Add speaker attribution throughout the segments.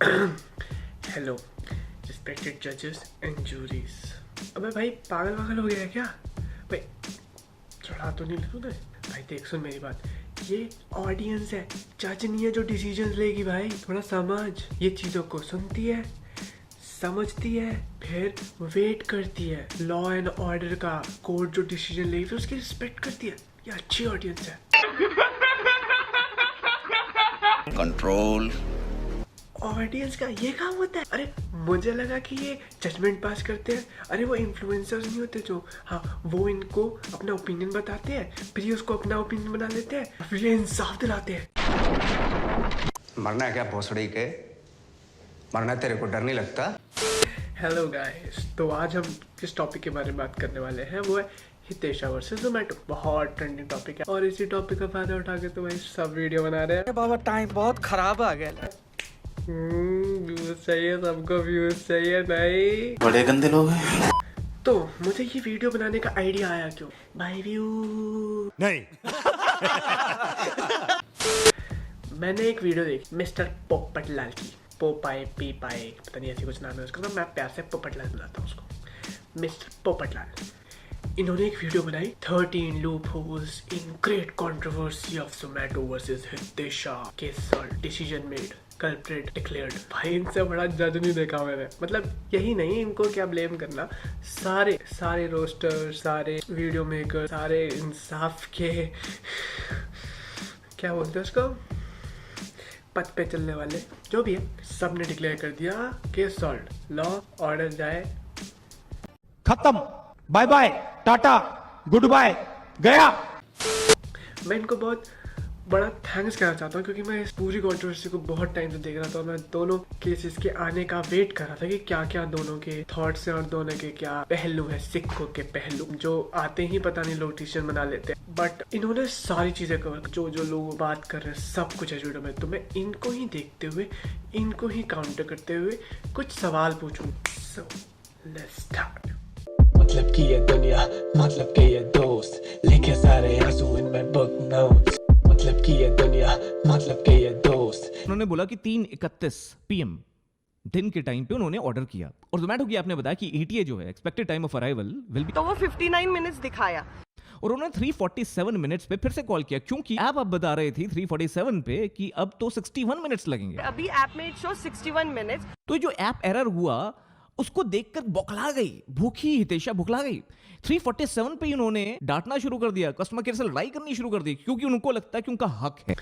Speaker 1: Hello respected जजेस and juries. अबे भाई पागल वागल हो गया है क्या भाई? चढ़ा तो नहीं ले तूने भाई? देख सुन मेरी बात, ये ऑडियंस है, जज नहीं है जो डिसीजंस लेगी भाई। थोड़ा समझ, ये चीज़ों को सुनती है, समझती है, फिर वेट करती है। लॉ एंड ऑर्डर का कोर्ट जो डिसीजन लेगी फिर उसकी रिस्पेक्ट करती है। ये अच्छी ऑडियंस है।
Speaker 2: कंट्रोल
Speaker 1: ऑडियंस का ये काम होता है। अरे मुझे लगा कि ये जजमेंट पास करते हैं। अरे वो इन्फ्लुएंसर्स नहीं होते जो, हाँ वो इनको अपना ओपिनियन बताते हैं, फिर ये उसको अपना ओपिनियन बना लेते हैं, फिर ये इंसाफ दिलाते हैं।
Speaker 3: मरना है क्या भोसड़ी के? मरना तेरे को डर नहीं लगता?
Speaker 1: हेलो गाइस, तो आज हम किस टॉपिक के बारे में बात करने वाले हैं, वो है हितेशा वर्सेस जोमेटो। बहुत ट्रेंडिंग टॉपिक है और इसी टॉपिक का फायदा उठा के तो भाई सब वीडियो बना रहे हैं।
Speaker 4: बाबा टाइम बहुत खराब आ गया।
Speaker 1: व्यूज चाहिए सबको, व्यूज चाहिए नहीं?
Speaker 2: बड़े गंदे लोग हैं।
Speaker 1: तो मुझे ये वीडियो बनाने का आइडिया आया क्यों भाई? व्यू
Speaker 2: नहीं।
Speaker 1: मैंने एक वीडियो देखी मिस्टर पोपटलाल की, पोपाए पीपाए पता नहीं ऐसी कुछ नाम है उसका, तो मैं प्यार से पोपटलाल बुलाता हूँ उसको, मिस्टर पोपटलाल। इन्होंने एक वीडियो बनाई 13 loopholes in great controversy of Zomato versus Hitisha case solved, decision made, culprit declared। भाई इनसे बड़ा जज नहीं देखा मैंने। मतलब यही नहीं, इनको क्या ब्लेम करना, सारे रोस्टर, सारे वीडियो मेकर, सारे इंसाफ के क्या बोलते हैं उसको, पथ पे चलने वाले जो भी है, सब ने डिक्लेयर कर दिया केस सॉल्व, लॉ ऑर्डर जाए
Speaker 4: खत्म, bye bye, tata, good bye, गया।
Speaker 1: मैं इनको बहुत बड़ा थैंक्स कहना चाहता हूँ क्योंकि मैं इस पूरी कंट्रोवर्सी को बहुत टाइम से देख रहा था और मैं दोनों केसेस के आने का वेट कर रहा था कि क्या क्या दोनों के थॉट्स हैं और दोनों के क्या पहलू है, सिक्कों के पहलू जो आते ही पता नहीं लोग डिसीजन बना लेते हैं। बट इन्होंने सारी चीजें कवर, जो जो लोग बात कर रहे हैं सब कुछ है वीडियो में। तो मैं इनको ही देखते हुए, इनको ही काउंटर करते हुए कुछ सवाल पूछूं। So let's start. मतलब कि ये दुनिया, मतलब कि ये दोस्त लेके सारे आंसू इन माय बुक नोट्स। मतलब कि ये दुनिया, मतलब कि ये दोस्त।
Speaker 5: उन्होंने बोला कि 3:31 PM दिन के टाइम पे उन्होंने ऑर्डर किया और जोमेटो की आपने बताया कि ETA जो है expected time of arrival will be,
Speaker 6: तो वो 59 मिनट्स दिखाया
Speaker 5: और उन्होंने 3:47 मिनट्स पे फिर से कॉल किया क्योंकि ऐप आप बता रहे थी 3:47 पे कि अब तो 61 मिनट्स लगेंगे।
Speaker 6: अभी ऐप में शो 61 मिनट्स।
Speaker 5: तो जो ऐप एरर हुआ उसको देखकर बौखला गई, भूखी हितेशा बौखला गई। 3:47 पे उन्होंने डांटना शुरू कर दिया, कस्टमर केयर से लड़ाई करनी शुरू कर दी क्योंकि उनको लगता है कि उनका हक है।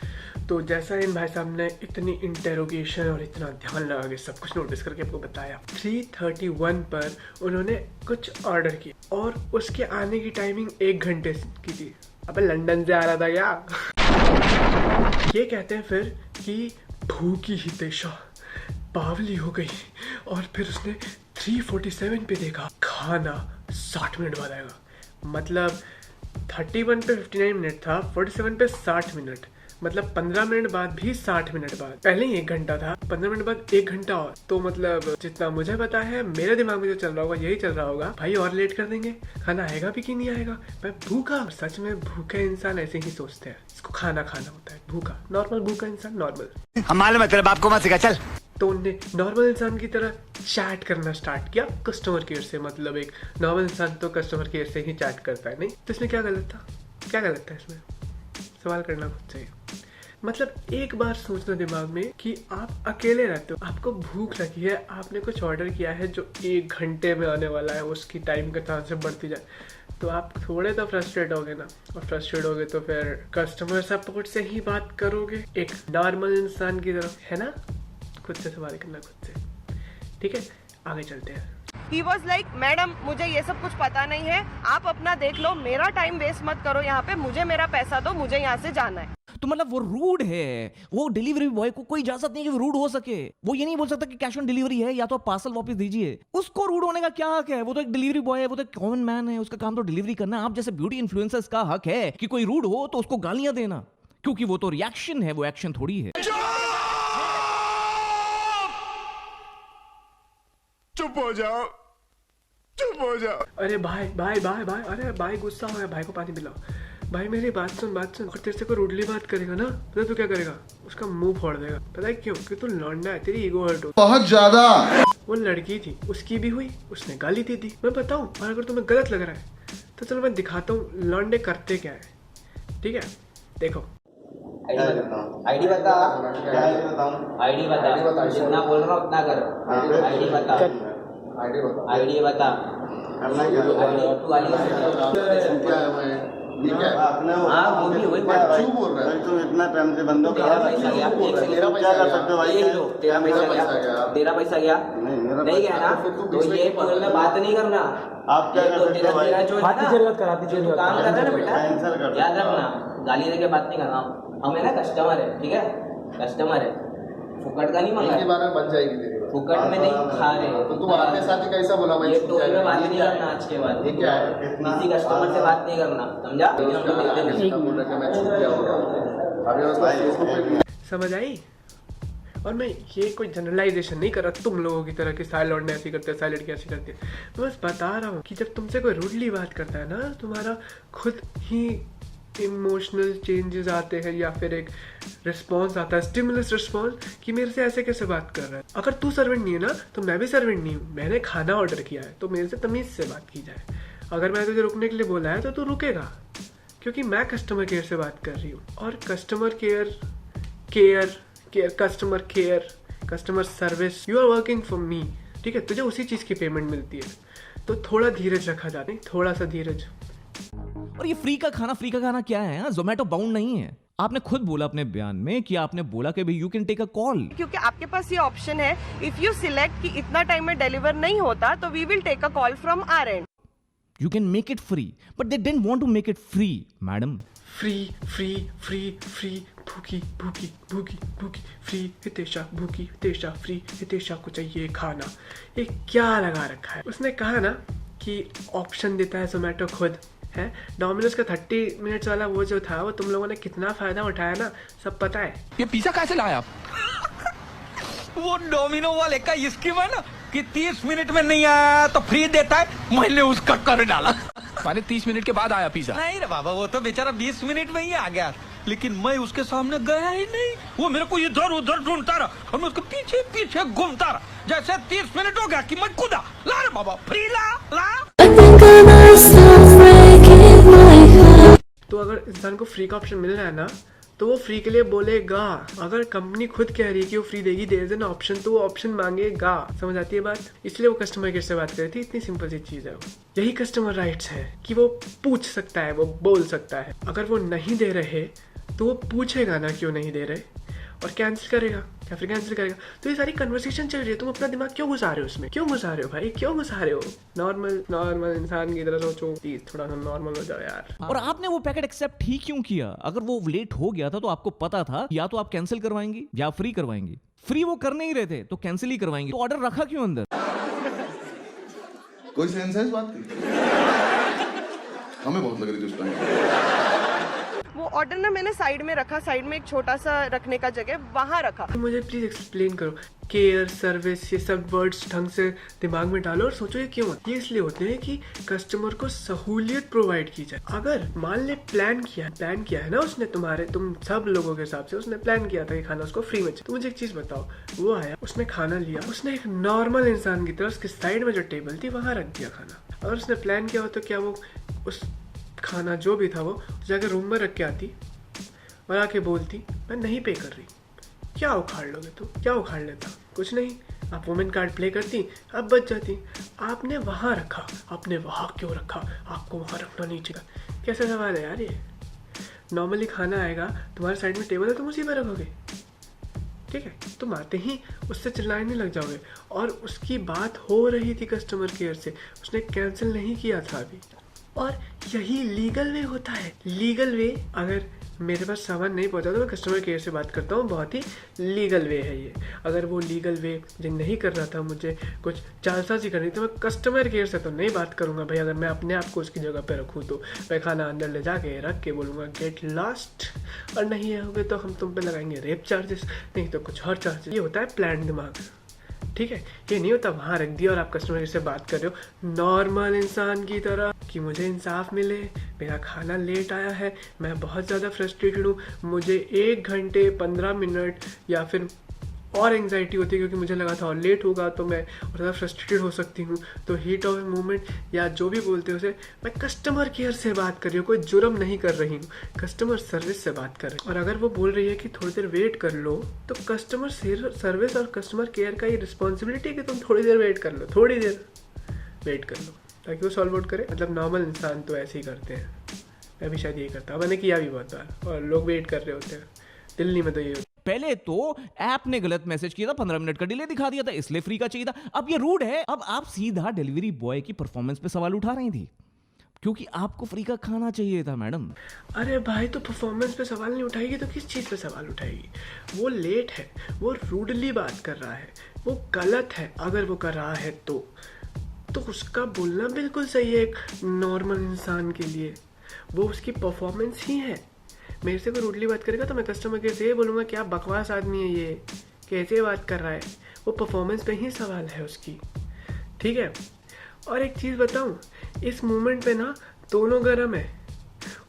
Speaker 1: तो जैसा इन भाई साहब ने इतनी इंटेरोगेशन और इतना ध्यान लगा के सब कुछ नोटिस करके आपको बताया, 3:31 पर उन्होंने कुछ ऑर्डर किया और उसके आने की टाइमिंग 1 घंटे की थी। अबे लंदन से आ रहा था क्या? ये कहते हैं फिर कि भूखी हितेशा बावली हो गई और फिर उसने 3:47 पे देखा खाना 60 मिनट बाद आएगा। मतलब 31 पे 59 मिनट था, 47 पे 60 मिनट, मतलब 15 मिनट बाद भी 60 मिनट बाद। पहले ही 1 घंटा था, 15 मिनट बाद 1 घंटा और। तो मतलब जितना मुझे पता है, मेरे दिमाग में जो चल रहा होगा यही चल रहा होगा, भाई और लेट कर देंगे, खाना आएगा भी कि नहीं आएगा। मैं भूखा, सच में भूखे इंसान ऐसे ही सोचते हैं, इसको खाना खाना होता है। भूखा, नॉर्मल भूखा इंसान, नॉर्मल।
Speaker 4: हम मालूम है तेरे बाप को मत सिखा, चल।
Speaker 1: तो उनने नॉर्मल इंसान की तरह चैट करना स्टार्ट किया कस्टमर केयर से। मतलब एक नॉर्मल इंसान तो कस्टमर केयर से ही चैट करता है, नहीं? तो इसमें क्या गलत था? क्या गलत था इसमें? सवाल करना खुद से। मतलब एक बार सोचना दिमाग में कि आप अकेले रहते हो, आपको भूख लगी है, आपने कुछ ऑर्डर किया है जो 1 घंटे में आने वाला है, उसकी टाइम के चांस से बढ़ती जाए, तो आप थोड़े तो फ्रस्ट्रेट होगे ना। और फ्रस्ट्रेट होगे तो फिर कस्टमर सपोर्ट से ही बात करोगे एक नॉर्मल इंसान की तरह, है ना? खुद से सवाल करना खुद से। ठीक है, आगे चलते हैं।
Speaker 6: ही वॉज लाइक, मैडम मुझे ये सब कुछ पता नहीं है, आप अपना देख लो, मेरा टाइम वेस्ट मत करो यहाँ पे, मुझे मेरा पैसा दो, मुझे यहाँ से जाना है।
Speaker 5: तो मतलब वो रूड है, वो डिलीवरी बॉय को कोई इजाजत नहीं कि वो रूड हो सके। वो ये नहीं बोल सकता कि कैश ऑन डिलीवरी है या तो आप पार्सल वापस दीजिए। उसको रूड होने का क्या हक है? वो तो एक डिलीवरी बॉय है, वो तो एक कॉमन मैन है, उसका काम तो डिलीवरी करना। आप जैसे ब्यूटी इन्फ्लुएंसर्स का हक है कि कोई रूड हो तो उसको गालियां देना, क्योंकि वो तो रिएक्शन है, वो एक्शन थोड़ी है।
Speaker 2: चुप हो जाओ, चुप हो जाओ।
Speaker 1: अरे भाई भाई भाई भाई, अरे भाई गुस्सा हो गया, भाई को पानी पिलाओ। भाई मेरी बात सुन और तेरे से कोई रूडली बात करेगा ना पता तू क्या करेगा, उसका मुंह फोड़ देगा। पता है क्यों? क्योंकि तू लौंडा है, तेरी ईगो हर्ट हो
Speaker 2: बहुत ज्यादा।
Speaker 1: वो लड़की थी, उसकी भी हुई, उसने गाली दे दी। मैं बताऊं, और अगर तुम्हें गलत लग रहा है तो चलो मैं दिखाता हूँ लौंडे करते क्या है। ठीक है, देखो।
Speaker 7: आईडी बता, आईडी बता, जितना बोल रहा हूँ उतना कर। आईडी बता, आईडी बता, तू हाँ वो भी वही बोल रहा है।
Speaker 8: तो इतना टाइम से बंदों का
Speaker 7: पैसा गया,
Speaker 8: क्या कर सकते हो भाई?
Speaker 7: तेरा पैसा गया, नहीं गया ना, तो ये बोलना बात नहीं करना।
Speaker 8: आप क्या कर सकते हो भाई?
Speaker 7: काम कर रहा है ना बेटा, याद रखना, गाली देके बात नहीं करना। हम है ना कस्टमर है, ठीक है, कस्टमर है, फुकट का नहीं मंगा,
Speaker 8: बार में बन जाएगी तेरी बात।
Speaker 7: फुकट में नहीं खा रहे।
Speaker 8: तो तू आते साथ ही कैसा बोला भाई?
Speaker 7: ये टोन में बात नहीं करना आज के बाद,
Speaker 8: ये क्या है? कितना
Speaker 7: किसी कस्टमर से बात नहीं करना, समझा?
Speaker 8: बोल रहा है मैं छूट गया होगा। अभी उसको
Speaker 1: समझ आई? और मैं ये कोई जनरलाइजेशन नहीं कर रहा तुम लोगों की तरह कि सारे लौंडे ऐसी करते हैं, सारी लड़कियाँ ऐसी करती है। मैं बस बता रहा हूँ कि जब तुमसे कोई रूडली बात करता है ना, तुम्हारा खुद ही इमोशनल चेंजेस आते हैं या फिर एक रिस्पॉन्स आता है, स्टिमुलस रिस्पॉन्स, कि मेरे से ऐसे कैसे बात कर रहा है। अगर तू सर्वेंट नहीं है ना तो मैं भी सर्वेंट नहीं हूँ। मैंने खाना ऑर्डर किया है तो मेरे से तमीज़ से बात की जाए। अगर मैं तुझे रुकने के लिए बोला है तो तू रुकेगा, क्योंकि मैं कस्टमर केयर से बात कर रही हूँ। और customer customer service, you are working for me. ठीक है, तुझे उसी चीज़ की पेमेंट मिलती है, तो थोड़ा धीरज रखा जाता है, थोड़ा सा धीरज।
Speaker 5: और ये फ्री का खाना क्या है? जोमेटो बाउंड नहीं है। आपने खुद बोला अपने बयान में कि आपने बोला कि भाई you can take a call,
Speaker 6: क्योंकि आपके पास ये ऑप्शन है। इफ यू सिलेक्ट कि इतना टाइम में डिलीवर नहीं होता तो we will take a call from our end.
Speaker 5: You can make it free, but they didn't want to make it free madam.
Speaker 1: Free भूखी फ्री हितेशा, भूखी हितेशा, फ्री हितेशा को चाहिए खाना। ये क्या लगा रखा है? उसने कहा ना कि ऑप्शन देता है जोमेटो खुद है। डोमिनोज का 30 मिनट्स वाला वो जो था, वो तुम लोगों ने कितना फायदा उठाया ना, सब पता है।
Speaker 4: ये पिज्जा कैसे लाए आप? वो डोमिनो वाले का स्कीम है ना कि 30 मिनट में नहीं आया तो फ्री देता है, मैंने उसका कर डाला। मैंने 30 मिनट के बाद आया पिज्जा। नहीं रे बाबा, वो तो बेचारा 20 मिनट में ही आ गया, लेकिन मैं उसके सामने गया ही नहीं। वो मेरे को इधर उधर ढूंढता रहा और मैं उसके पीछे पीछे घूमता रहा। जैसे 30 मिनट हो गया कि मैं कूदा, ला रे बाबा फ्री ला।
Speaker 1: तो अगर इंसान को फ्री का ऑप्शन मिल रहा है ना, तो वो फ्री के लिए बोलेगा। अगर कंपनी खुद कह रही है कि वो फ्री देगी, देयर इज एन ऑप्शन, तो वो ऑप्शन मांगेगा। समझ आती है बात? इसलिए वो कस्टमर केयर से बात कर रही थी। इतनी सिंपल सी चीज है वो। यही कस्टमर राइट्स है कि वो पूछ सकता है, वो बोल सकता है। अगर वो नहीं दे रहे तो वो पूछेगा ना क्यों नहीं दे रहे, और कैंसिल करेगा या फिर कैंसिल करेगा। तो ये सारी कन्वर्सेशन चल रही है, तुम अपना दिमाग क्यों घुसा रहे हो उसमें? क्यों घुसा रहे हो भाई, क्यों घुसा रहे हो? नॉर्मल इंसान की तरह सोचो, प्लीज थोड़ा सा नॉर्मल हो जाओ यार।
Speaker 5: और आपने वो पैकेट एक्सेप्ट ही क्यों किया? अगर वो लेट हो गया था तो आपको पता था या तो आप कैंसिल करवाएंगी या फ्री करवाएंगी। फ्री वो कर नहीं रहे थे तो कैंसिल ही करवाएंगे, तो ऑर्डर रखा क्यों अंदर?
Speaker 2: कोई सेंस है इस बात की? हमें बहुत लग रही थी उस टाइम।
Speaker 6: वो ऑर्डर ना मैंने साइड में रखा, साइड में एक छोटा सा रखने का जगह वहाँ रखा।
Speaker 1: मुझे प्लीज एक्सप्लेन करो। केयर, सर्विस, ये सब वर्ड्स ढंग से दिमाग में डालो और सोचो ये क्यों। ये इसलिए होते हैं कि कस्टमर को सहूलियत प्रोवाइड की जाए। अगर मान ले प्लान किया है ना उसने, तुम सब लोगों के हिसाब से उसने प्लान किया था कि खाना उसको फ्री में चाहिए। तो मुझे एक चीज बताओ, वो आया, उसने खाना लिया, उसने एक नॉर्मल इंसान की तरह उसके साइड में जो टेबल थी वहां रख दिया खाना। अगर उसने प्लान किया हो तो क्या वो उस खाना जो भी था वो जाकर रूम में रख के आती और आके बोलती मैं नहीं पे कर रही? क्या उखाड़ लोगे तुम? क्या उखाड़ लेता? कुछ नहीं। आप वुमेन कार्ड प्ले करती, आप बच जाती। आपने वहाँ रखा, आपने वहाँ क्यों रखा? आपको वहाँ रखना नहीं चाहिए। कैसा सवाल है यार ये? नॉर्मली खाना आएगा, तुम्हारे साइड में टेबल है, तुम उसी पर रखोगे। ठीक है, तुम आते ही उससे चिल्लाने लग जाओगे। और उसकी बात हो रही थी कस्टमर केयर से, उसने कैंसिल नहीं किया था अभी। और यही लीगल वे होता है। लीगल वे, अगर मेरे पास सामान नहीं पहुंचा तो मैं कस्टमर केयर से बात करता हूँ, बहुत ही लीगल वे है ये। अगर वो लीगल वे जो नहीं करना था, मुझे कुछ चालसाजी करनी, तो मैं कस्टमर केयर से तो नहीं बात करूँगा भाई। अगर मैं अपने आप को उसकी जगह पे रखूँ तो मैं खाना अंदर ले जाके रख के बोलूँगा गेट लॉस्ट, और नहीं होगे तो हम तुम पे लगाएंगे रेप चार्जेस, नहीं तो कुछ और चार्जेस। ये होता है प्लान दिमाग। ठीक है, ये नहीं होता वहाँ रख दिया और आप कस्टमर केयर से बात कर रहे हो नॉर्मल इंसान की तरह। कि मुझे इंसाफ मिले। मेरा खाना लेट आया है, मैं बहुत ज़्यादा फ्रस्ट्रेटेड हूँ। मुझे 1 घंटे 15 मिनट या फिर और एंग्जाइटी होती है, क्योंकि मुझे लगा था और लेट होगा तो मैं और ज़्यादा फ्रस्ट्रेटेड हो सकती हूँ। तो हीट ऑफ ए मोमेंट या जो भी बोलते हैं उसे, मैं कस्टमर केयर से बात कर रही हूँ, कोई जुर्म नहीं कर रही हूँ, कस्टमर सर्विस से बात कर रही हूँ। और अगर वो बोल रही है कि थोड़ी देर वेट कर लो, तो कस्टमर सर्विस और कस्टमर केयर का ये रिस्पॉन्सिबिलिटी है कि तुम थोड़ी देर वेट कर लो, थोड़ी देर वेट कर लो, ताकि वो सॉल्व आउट करे। मतलब नॉर्मल इंसान तो ऐसे ही करते हैं, मैं भी शायद यही करता हूँ, मैंने किया भी बहुत बार, और लोग वेट कर रहे होते हैं। दिल्ली में तो ये
Speaker 5: पहले तो ऐप ने गलत मैसेज किया था, 15 मिनट का डिले दिखा दिया था, इसलिए फ्री का चाहिए था। अब ये रूड है। अब आप सीधा डिलीवरी बॉय की परफॉर्मेंस पे सवाल उठा रही थी, क्योंकि आपको फ्री का खाना चाहिए था मैडम।
Speaker 1: अरे भाई, तो परफॉर्मेंस पे सवाल नहीं उठाएगी तो किस चीज़ पे सवाल उठाएगी? वो लेट है, वो रूडली बात कर रहा है, वो गलत है। अगर वो कर रहा है तो उसका बोलना बिल्कुल सही है एक नॉर्मल इंसान के लिए। वो उसकी परफॉर्मेंस ही है। मेरे से कोई रूडली बात करेगा तो मैं कस्टमर केयर से ये बोलूँगा क्या बकवास आदमी है ये, कैसे बात कर रहा है। वो परफॉर्मेंस पे ही सवाल है उसकी, ठीक है। और एक चीज़ बताऊँ, इस मोमेंट पे ना दोनों गर्म है।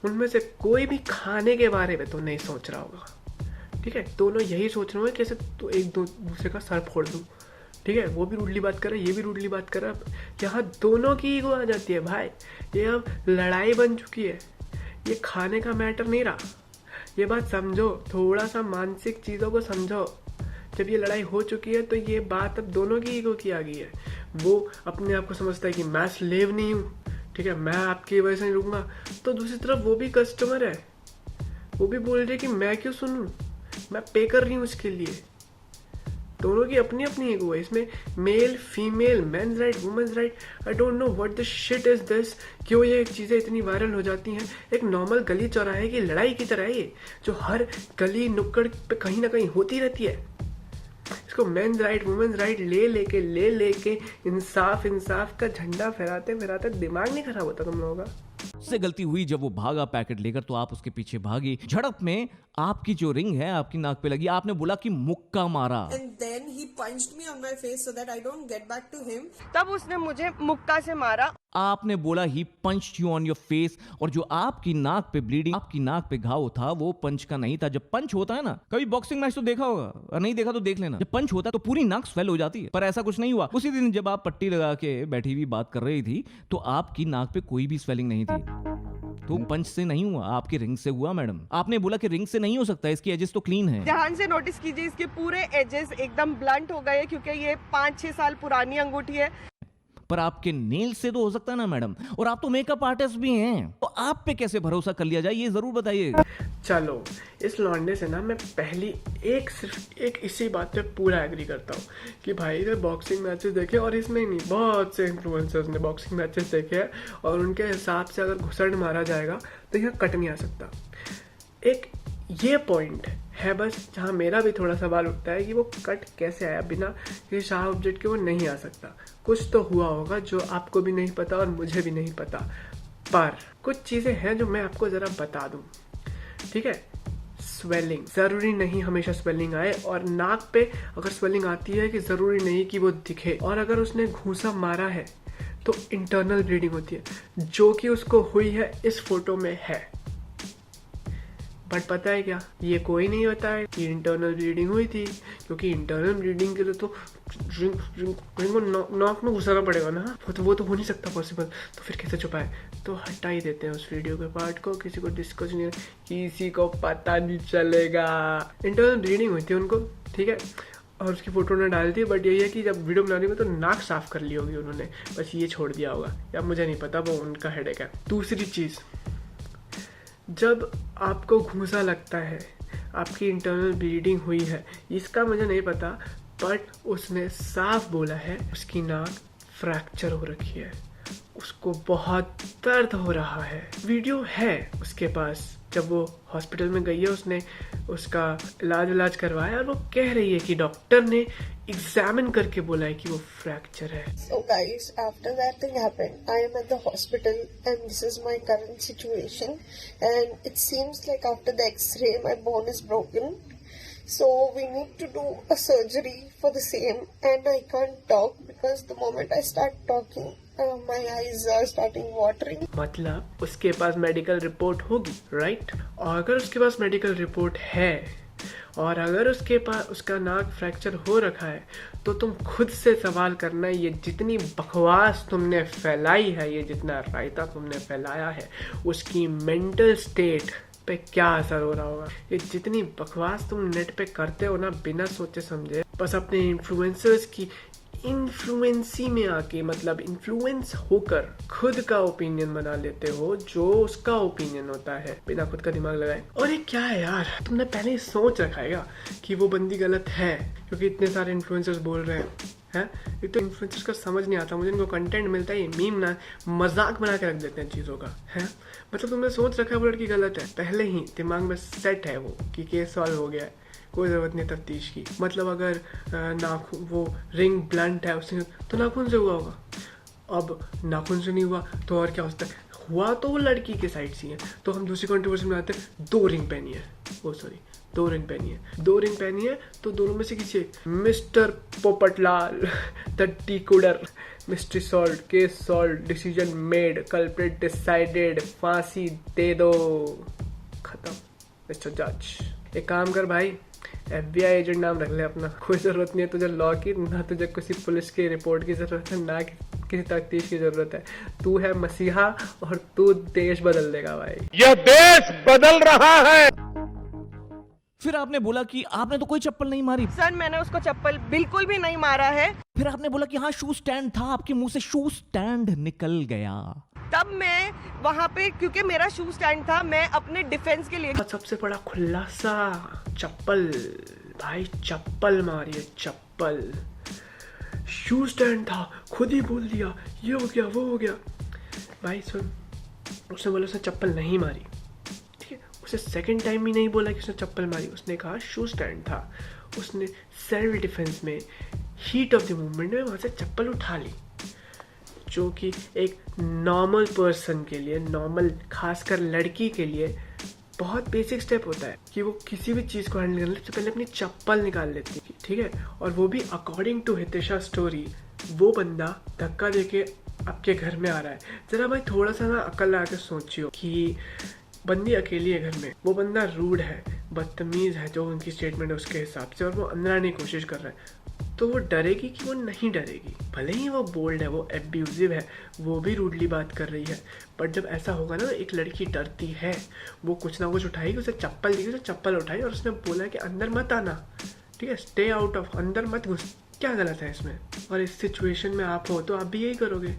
Speaker 1: उनमें से कोई भी खाने के बारे में तो नहीं सोच रहा होगा, ठीक है। दोनों यही सोच रहे होंगे कैसे तो एक दूसरे का सर फोड़ दूँ, ठीक है। वो भी रूडली बात कर रहा है, ये भी रूडली बात कर रहा है। यहाँ दोनों की ईगो आ जाती है भाई। ये अब लड़ाई बन चुकी है, ये खाने का मैटर नहीं रहा। ये बात समझो, थोड़ा सा मानसिक चीज़ों को समझो। जब ये लड़ाई हो चुकी है तो ये बात अब दोनों की ईगो की आ गई है। वो अपने आप को समझता है कि मैं स्लेव नहीं हूँ, ठीक है, मैं आपकी वजह से नहीं रुकूंगा। तो दूसरी तरफ वो भी कस्टमर है, वो भी बोल रही है कि मैं क्यों सुनूं, मैं पे कर रही हूँ उसके लिए। दोनों की अपनी अपनी ईगो है इसमें। Male female, men's right, women's right, I don't know what the shit is this. क्यों ये चीज़ें इतनी वायरल हो जाती हैं एक नॉर्मल गली चौराहे की लड़ाई की तरह, ये जो हर गली नुक्कड़ पे कहीं ना कहीं होती रहती है। इसको मेंस राइट, वुमेन्स राइट ले लेके इंसाफ का झंडा फहराते दिमाग नहीं खराब होता तुम लोगों का?
Speaker 5: उससे गलती हुई जब वो भागा पैकेट लेकर, तो आप उसके पीछे भागी। झड़प में आपकी जो रिंग है आपकी नाक पे लगी। आपने बोला कि मुक्का मारा।
Speaker 6: And then he punched me on my face so that I don't get back to him. तब उसने मुझे मुक्का से मारा।
Speaker 5: आपने बोला ही पंच यू ऑन योर फेस, और जो आपकी नाक पे ब्लीडिंग, आपकी नाक पे घाव था, वो पंच का नहीं था। जब पंच होता है ना, कभी बॉक्सिंग मैच तो देखा होगा, और नहीं देखा तो देख लेना। जब पंच होता है तो पूरी नाक स्वेल हो जाती है, पर ऐसा कुछ नहीं हुआ। उसी दिन जब आप पट्टी लगा के बैठी हुई बात कर रही थी, तो आपकी नाक पे कोई भी स्वेलिंग नहीं थी। तो पंच से नहीं हुआ, आपकी रिंग से हुआ मैडम। आपने बोला कि रिंग से नहीं हो सकता, इसकी एजेस तो क्लीन है।
Speaker 6: ध्यान से नोटिस कीजिए, इसके पूरे एजेस एकदम ब्लंट हो गए, क्योंकि ये 5-6 साल पुरानी अंगूठी है।
Speaker 5: पर आपके नेल से तो हो सकता है ना मैडम, और आप तो मेकअप आर्टिस्ट भी हैं, तो आप पे कैसे भरोसा कर लिया जाए, ये जरूर बताइए।
Speaker 1: चलो, इस लौंडे से ना मैं पहली सिर्फ एक इसी बात पे पूरा एग्री करता हूँ कि भाई ने बॉक्सिंग मैचेस देखे, और इसमें नहीं बहुत से इन्फ्लुएंसर्स ने बॉक्सिंग मैचेस देखे हैं, और उनके हिसाब से अगर घुसड़ मारा जाएगा तो यहाँ कट नहीं आ सकता। एक ये पॉइंट है बस जहाँ मेरा भी थोड़ा सवाल उठता है कि वो कट कैसे आया, बिना किसी शार्प ऑब्जेक्ट के वो नहीं आ सकता। कुछ तो हुआ होगा जो आपको भी नहीं पता और मुझे भी नहीं पता, पर कुछ चीज़ें हैं जो मैं आपको ज़रा बता दूँ, ठीक है। स्वेलिंग ज़रूरी नहीं हमेशा स्वेलिंग आए, और नाक पे अगर स्वेलिंग आती है कि ज़रूरी नहीं कि वो दिखे। और अगर उसने घूंसा मारा है तो इंटरनल ब्लीडिंग होती है, जो कि उसको हुई है इस फोटो में है। बट पता है क्या, ये कोई नहीं होता है कि इंटरनल ब्लीडिंग हुई थी, क्योंकि इंटरनल ब्लीडिंग के लिए तो नाक में घुसाना पड़ेगा ना, वो तो हो नहीं सकता पॉसिबल। तो फिर कैसे छुपाए? तो हटा ही देते हैं उस वीडियो के पार्ट को, किसी को डिस्कस नहीं, किसी को पता नहीं चलेगा। इंटरनल ब्लीडिंग हुई थी उनको, ठीक है, और उसकी फोटो ने डाल दी। बट यही है कि जब वीडियो बनाने में तो नाक साफ कर ली होगी उन्होंने, बस ये छोड़ दिया होगा, या मुझे नहीं पता, वो उनका हेडेक है। दूसरी चीज़, जब आपको घूंसा लगता है, आपकी इंटरनल ब्लीडिंग हुई है, इसका मुझे नहीं पता, बट उसने साफ बोला है उसकी नाक फ्रैक्चर हो रखी है, उसको बहुत दर्द हो रहा है। वीडियो है उसके पास, जब वो हॉस्पिटल में गई है, उसने उसका इलाज करवाया, और वो कह रही है कि डॉक्टर ने एग्जामिन करके बोला है कि वो फ्रैक्चर है।
Speaker 6: So guys, after that thing happened, I am at the hospital and this is my current situation, and it seems like after the X-ray my bone is broken, so we need to do a surgery for the same, and I can't talk because the moment I start talking My eyes are starting watering.
Speaker 1: मतलब उसके पास medical report होगी, right? और अगर उसके पास medical report है और अगर उसके पास उसका नाक फ्रैक्चर हो रखा है तो तुम खुद से सवाल करना, ये जितनी बकवास तुमने फैलाई है, ये जितना रायता तुमने फैलाया है, उसकी मेंटल स्टेट पे क्या असर हो रहा होगा। ये जितनी बकवास तुम नेट पे करते हो ना बिना सोचे समझे, बस अपने इन्फ्लुएंसर्स की इन्फ्लुएंसी में आके, मतलब इन्फ्लुएंस होकर खुद का ओपिनियन बना लेते हो जो उसका ओपिनियन होता है, बिना खुद का दिमाग लगाए। और ये क्या है यार, तुमने पहले ही सोच रखा है कि वो बंदी गलत है क्योंकि इतने सारे इन्फ्लुएंसर्स बोल रहे हैं। ये तो इन्फ्लुएंसर्स का समझ नहीं आता मुझे, इनको कंटेंट मिलता है, ये मीम ना मजाक बना के रख देते हैं चीज़ों का, है। मतलब तुमने सोच रखा है वो लड़की गलत है, पहले ही दिमाग में सेट है वो कि केस सॉल्व हो गया है, कोई ज़रूरत नहीं तफ्तीश की। मतलब अगर नाखून, वो रिंग ब्लंट है उसने तो नाखून से हुआ होगा, अब नाखून से नहीं हुआ तो और क्या हो सकता है? हुआ तो वो लड़की के साइड से है, तो हम दूसरी कंट्रोवर्सी में आते हैं, 2 रिंग पहनी है, ओ सॉरी 2 रिंग पहनी है, 2 रिंग पहनी है तो दोनों में से किसी एक, mister Popatlal the decoder, mystery solve, case solve, decision made, culprit decided, फांसी दे दो, खत्म मिस्टर जज। एक काम कर भाई, FBI एजेंट नाम रख ले अपना, कोई ज़रूरत नहीं है तुझे लॉ की, ना तुझे किसी पुलिस की रिपोर्ट की ज़रूरत है, ना किसी तफ्तीश की ज़रूरत है। तू है मसीहा और तू देश बदल देगा भाई,
Speaker 4: यह देश बदल रहा है।
Speaker 5: फिर आपने बोला कि आपने तो कोई चप्पल नहीं मारी।
Speaker 9: सर मैंने उसको चप्पल बिल्कुल भी नहीं मारा है।
Speaker 5: फिर आपने बोला कि हाँ शू स्टैंड था, आपके मुंह से शू स्टैंड निकल गया।
Speaker 9: तब मैं वहाँ पे, क्योंकि मेरा शू स्टैंड था, मैं अपने डिफेंस के लिए।
Speaker 1: सबसे बड़ा खुलासा, चप्पल भाई, चप्पल मारी है, चप्पल। शू स्टैंड था, खुद ही बोल दिया, ये हो गया वो हो गया। भाई सुन, उसने बोला उसने चप्पल नहीं मारी, ठीक है, उसे सेकंड टाइम भी नहीं बोला कि उसने चप्पल मारी, उसने कहा शू स्टैंड था। उसने सेल्फ डिफेंस में, हीट ऑफ द मूवमेंट में वहाँ से चप्पल उठा ली, जो कि एक नॉर्मल पर्सन के लिए, नॉर्मल खासकर लड़की के लिए बहुत बेसिक स्टेप होता है कि वो किसी भी चीज़ को हैंडल करने से पहले अपनी चप्पल निकाल लेती है, ठीक है। और वो भी अकॉर्डिंग टू हितेशा स्टोरी, वो बंदा धक्का देके आपके घर में आ रहा है। जरा भाई थोड़ा सा ना अकल लगा के सोचियो कि बंदी अकेली है घर में, वो बंदा रूड है, बदतमीज़ है, जो उनकी स्टेटमेंट है उसके हिसाब से, और वो अंदर आने की कोशिश कर रहा है, तो वो डरेगी कि वो नहीं डरेगी? भले ही वो बोल्ड है, वो एब्यूजिव है, वो भी रूडली बात कर रही है, बट जब ऐसा होगा ना, एक लड़की डरती है, वो कुछ ना कुछ उठाएगी, उसे चप्पल दी, उसे चप्पल उठाई और उसने बोला कि अंदर मत आना, ठीक है, स्टे आउट ऑफ, अंदर मत घुस। क्या गलत है इसमें? और इस सिचुएशन में आप हो तो आप भी यही करोगे।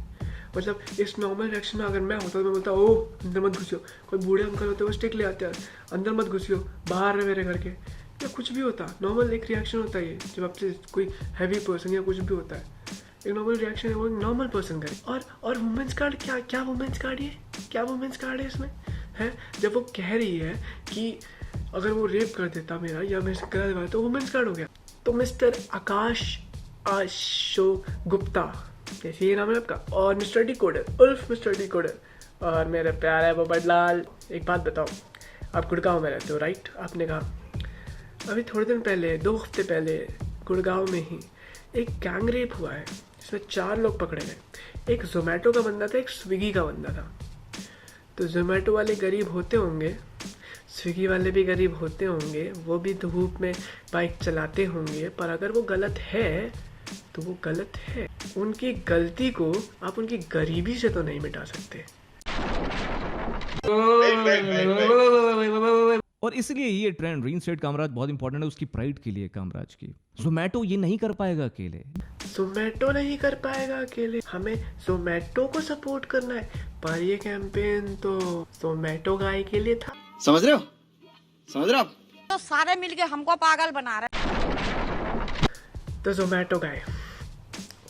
Speaker 1: मतलब इस नॉर्मल रिएक्शन में अगर मैं होता तो मैं बोलता ओ अंदर मत घुसियो। कोई बूढ़े अंकल होते वो स्टिक ले आते हैं, अंदर मत घुसियो, बाहर है मेरे घर के, या कुछ भी होता। नॉर्मल एक रिएक्शन होता है ये, जब आपसे कोई हैवी पर्सन या कुछ भी होता है, एक नॉर्मल रिएक्शन है, वो एक नॉर्मल पर्सन करे। और वुमेंस कार्ड, क्या वुमेंस कार्ड है, क्या वुमेंस कार्ड है इसमें है? जब वो कह रही है कि अगर वो रेप कर देता मेरा या मेरे से गलत बात, तो वुमेंस कार्ड हो गया। तो मिस्टर आकाश गुप्ता, जैसे ये नाम है आपका, और मिस्टर डिकोडर, उल्फ मिस्टर डिकोडर, और मेरे प्यारे पोपटलाल, एक बात बताओ, आप गुड़गांव में रहते हो राइट? आपने कहा अभी थोड़े दिन पहले, 2 हफ्ते पहले गुड़गांव में ही एक गैंग रेप हुआ है, जिसमें 4 लोग पकड़े गए। एक जोमेटो का बंदा था, एक स्विगी का बंदा था। तो जोमेटो वाले गरीब होते होंगे, स्विगी वाले भी गरीब होते होंगे, वो भी धूप में बाइक चलाते होंगे, पर अगर वो गलत है तो वो गलत है। उनकी गलती को आप उनकी गरीबी से तो नहीं मिटा सकते।
Speaker 5: और इसलिए ये ट्रेंड रीइंस्टेट कामराज बहुत इंपॉर्टेंट है उसकी प्राइड के लिए, कामराज की। जोमेटो ये नहीं कर पाएगा अकेले,
Speaker 1: जोमेटो नहीं कर पाएगा अकेले, हमें जोमेटो को सपोर्ट करना है, पर ये कैंपेन तो जोमेटो गाय के लिए था।
Speaker 2: समझ रहे हो? समझ रहे हो आप?
Speaker 9: तो सारे मिलके हमको पागल बना रहे।
Speaker 1: तो जोमेटो गाय,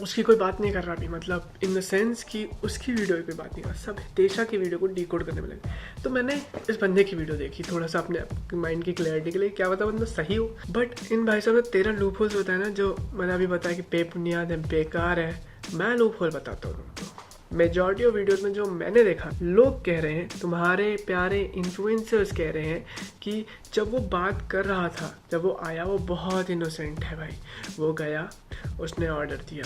Speaker 1: उसकी कोई बात नहीं कर रहा अभी, मतलब इन द सेंस कि उसकी वीडियो की कोई बात नहीं कर, सब हितेशा की वीडियो को डिकोड करने में लगे। तो मैंने इस बंदे की वीडियो देखी थोड़ा सा अपने माइंड की क्लैरिटी के लिए, क्या पता बंदा सही हो। बट इन भाई साहब में 13 लूप होल्स होता है ना, जो मैंने अभी बताया कि बेबुनियाद है, बेकार है। मैं लूप होल बताता हूँ तुमको। मेजॉरिटी ऑफ वीडियोस में जो मैंने देखा, लोग कह रहे हैं, तुम्हारे प्यारे इन्फ्लुएंसर्स कह रहे हैं कि जब वो बात कर रहा था, जब वो आया, वो बहुत इनोसेंट है भाई। वो गया, उसने ऑर्डर दिया,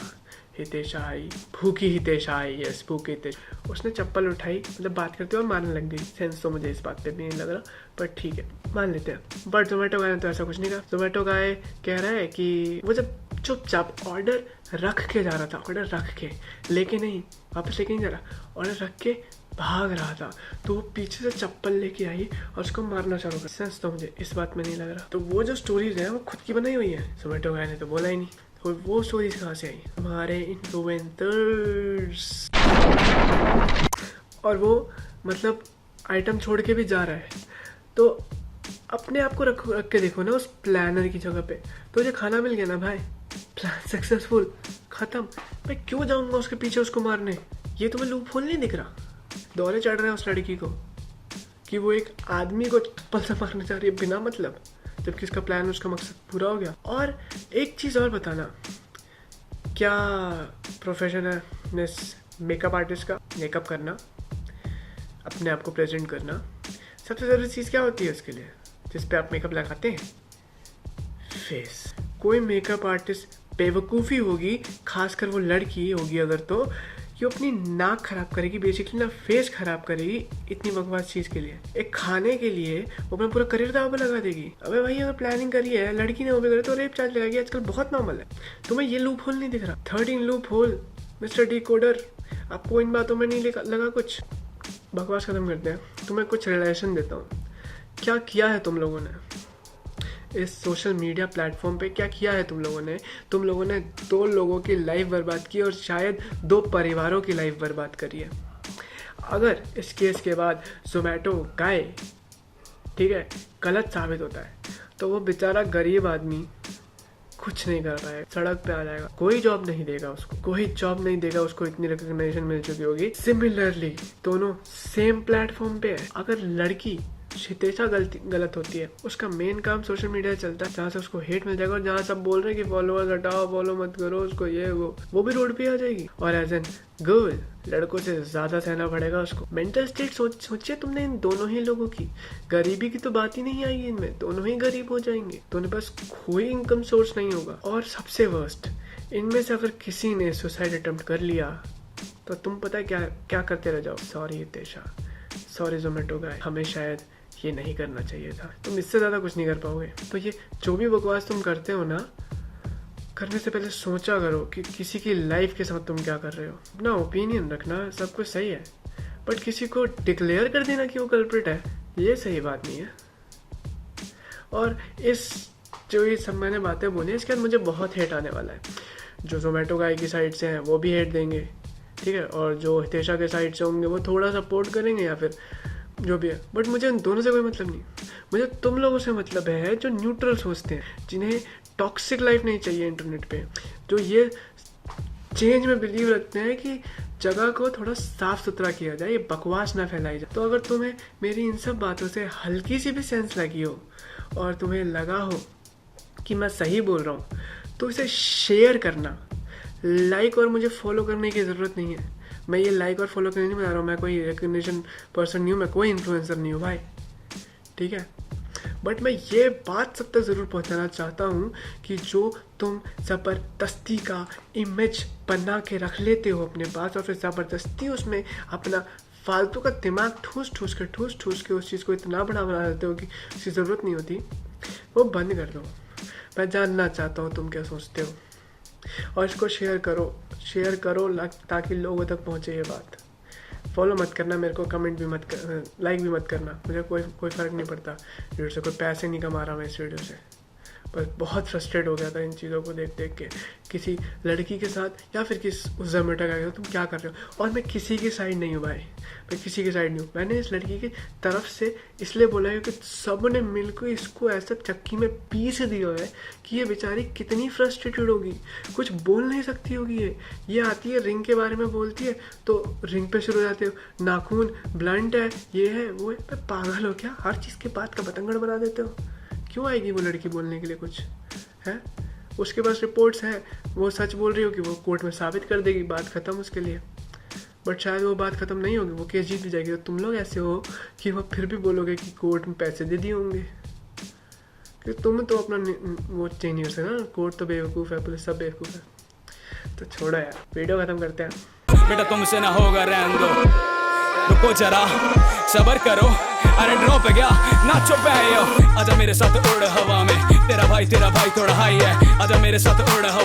Speaker 1: हितेशा आई, भूखी हितेशा आई, यस भूखी हितेशा। उसने चप्पल उठाई, मतलब बात करते हुए मारने लग गई। सेंस तो मुझे इस बात पे भी नहीं लग रहा, पर ठीक है मान लेते हैं। बट जोमेटो गाय ने तो ऐसा कुछ नहीं कहा। जोमेटो गाय कह रहा है कि वो जब चुपचाप ऑर्डर रख के जा रहा था, ऑर्डर रख के, लेके नहीं, वापस लेके नहीं जा रहा, ऑर्डर रख के भाग रहा था, तो वो पीछे से चप्पल लेके आई और उसको मारना चालू कर। सेंस तो मुझे इस बात में नहीं लग रहा। तो वो जो स्टोरीज है वो खुद की बनाई हुई है, जोमेटो गाय ने तो बोला ही नहीं। और वो स्टोरीज कहाँ से आई? हमारे इन्फ्लुएंसर्स। और वो मतलब आइटम छोड़ के भी जा रहा है, तो अपने आप को रख के देखो ना उस प्लानर की जगह पे। तो मुझे खाना मिल गया ना भाई, प्लान सक्सेसफुल, खत्म। मैं क्यों जाऊंगा उसके पीछे उसको मारने? ये तुम्हें लूप होल नहीं दिख रहा? दौरे चढ़ रहे हैं उस लड़की को कि वो एक आदमी को चप्पल से मारने जा रही है बिना मतलब, जबकि उसका प्लान, उसका मकसद पूरा हो गया। और एक चीज़ और बताना, क्या प्रोफेशन है मेकअप आर्टिस्ट का? मेकअप करना, अपने आप को प्रेजेंट करना। सबसे ज़रूरी चीज़ क्या होती है उसके लिए, जिस पे आप मेकअप लगाते हैं? फेस। कोई मेकअप आर्टिस्ट बेवकूफ़ी होगी, खासकर वो लड़की होगी अगर, तो ये अपनी नाक खराब करेगी, बेसिकली ना फेस खराब करेगी इतनी बकवास चीज़ के लिए, एक खाने के लिए वो अपना पूरा करियर दाव पे लगा देगी। अबे भाई अगर प्लानिंग करी है, लड़की ने वो भी करे तो रेप चार्ज लगाएगी, आजकल बहुत नॉर्मल है। तुम्हें ये लूप होल नहीं दिख रहा? 13 लूप होल, मिस्टर डिकोडर, आपको इन बातों में नहीं लगा कुछ? बकवास खत्म करते हैं। तुम्हें कुछ रिलेशन देता हूँ। क्या किया है तुम लोगों ने इस सोशल मीडिया प्लेटफॉर्म पे? क्या किया है तुम लोगों ने? तुम लोगों ने 2 लोगों की लाइफ बर्बाद की और शायद 2 परिवारों की लाइफ बर्बाद करी है। अगर इस केस के बाद जोमेटो गाय, ठीक है, गलत साबित होता है, तो वो बेचारा गरीब आदमी कुछ नहीं कर पाएगा, सड़क पे आ जाएगा। कोई जॉब नहीं देगा उसको, कोई जॉब नहीं देगा उसको, इतनी रिकॉग्निशन मिल चुकी होगी। सिमिलरली दोनों सेम प्लेटफॉर्म पे है। अगर लड़की हितेशा गलत होती है, उसका मेन काम सोशल मीडिया चलता है, जहाँ से उसको हेट मिल जाएगा और जहाँ सब बोल रहे हैं कि फॉलोअर्स हटाओ, फॉलो मत करो उसको, ये वो भी रोड पे आ जाएगी। और एज एन गर्ल, लड़कों से ज्यादा सहना पड़ेगा उसको। मेंटल स्टेट सोचिए तुमने इन दोनों ही लोगों की। गरीबी की तो बात ही नहीं आएगी इनमें, दोनों ही गरीब हो जाएंगे, दोनों पास कोई इनकम सोर्स नहीं होगा। और सबसे वर्स्ट, इनमें से अगर किसी ने सुसाइड अटेम्प्ट कर लिया तो तुम पता है क्या करते रह जाओ? सॉरी हितेशा, सॉरी जोमेटो गाय, हमें शायद ये नहीं करना चाहिए था। तुम इससे ज़्यादा कुछ नहीं कर पाओगे। तो ये जो भी बकवास तुम करते हो ना, करने से पहले सोचा करो कि किसी की लाइफ के साथ तुम क्या कर रहे हो। अपना ओपिनियन रखना सब कुछ सही है, बट किसी को डिक्लेयर कर देना कि वो कल्प्रिट है, ये सही बात नहीं है। और इस जो ये सब मैंने बातें बोली, इसके बाद मुझे बहुत हेट आने वाला है। जो जोमेटो गाय की साइड से हैं वो भी हेट देंगे, ठीक है, और जो हितेशा के साइड से होंगे वो थोड़ा सपोर्ट करेंगे या फिर जो भी है। बट मुझे उन दोनों से कोई मतलब नहीं, मुझे तुम लोगों से मतलब है जो न्यूट्रल सोचते हैं, जिन्हें टॉक्सिक लाइफ नहीं चाहिए इंटरनेट पे, जो ये चेंज में बिलीव रखते हैं कि जगह को थोड़ा साफ सुथरा किया जाए, ये बकवास ना फैलाई जाए। तो अगर तुम्हें मेरी इन सब बातों से हल्की सी भी सेंस लगी हो और तुम्हें लगा हो कि मैं सही बोल रहा हूँ, तो इसे शेयर करना। लाइक और मुझे फॉलो करने की ज़रूरत नहीं है। मैं ये लाइक और फॉलो करने नहीं बता रहा हूँ, मैं कोई रिकग्निशन पर्सन नहीं हूँ, मैं कोई इन्फ्लुएंसर नहीं हूँ भाई, ठीक है। बट मैं ये बात सब तक ज़रूर पहुँचाना चाहता हूँ कि जो तुम ज़बरदस्ती का इमेज बना के रख लेते हो अपने पास और फिर ज़बरदस्ती उसमें अपना फालतू का दिमाग ठूस ठूस के उस चीज़ को इतना बना देते हो कि उसकी ज़रूरत नहीं होती, वो बंद कर दो। मैं जानना चाहता हूँ तुम क्या सोचते हो, और इसको शेयर करो ताकि लोगों तक पहुँचे ये बात। फॉलो मत करना मेरे को, कमेंट भी मत कर, लाइक भी मत करना, मुझे कोई फ़र्क नहीं पड़ता। वीडियो से कोई पैसे नहीं कमा रहा मैं इस वीडियो से, बस बहुत फ्रस्ट्रेट हो गया था इन चीज़ों को देख के। किसी लड़की के साथ या फिर उस जोमेटो का तुम क्या कर रहे हो। और मैं किसी की साइड नहीं हूँ भाई, मैं किसी की साइड नहीं हूँ। मैंने इस लड़की की तरफ से इसलिए बोला है क्योंकि सब ने मिलकर इसको ऐसा चक्की में पीस दिया है कि ये बेचारी कितनी फ्रस्ट्रेटेड होगी, कुछ बोल नहीं सकती होगी। ये आती है रिंग के बारे में बोलती है तो रिंग पे शुरू हो जाते हो, नाखून ब्लंट है, ये है वो है। पागल हो क्या? हर चीज़ के बात का बतंगड़ बना देते हो। क्यों आएगी वो लड़की बोलने के लिए कुछ है? उसके पास रिपोर्ट्स है, वो सच बोल रही हो कि वो कोर्ट में साबित कर देगी, बात खत्म उसके लिए। बट शायद वो बात खत्म नहीं होगी, वो केस जीत भी जाएगी। तो तुम लोग ऐसे हो कि वो फिर भी बोलोगे कि कोर्ट में पैसे दे दिए होंगे, क्योंकि तुम तो अपना वो चेंज नहीं कर सकते ना। कोर्ट तो बेवकूफ़ है, पुलिस सब बेवकूफ़ है। तो छोड़ो यार, वीडियो खत्म करते हैं।
Speaker 4: बेटा तुमसे ना होगा, रहने दो, रुको जरा, सबर करो, अरे ड्रॉप गया, नाचो भाइयों, आजा मेरे साथ उड़ हवा में, तेरा भाई थोड़ा हाई है, आजा मेरे साथ उड़ हवा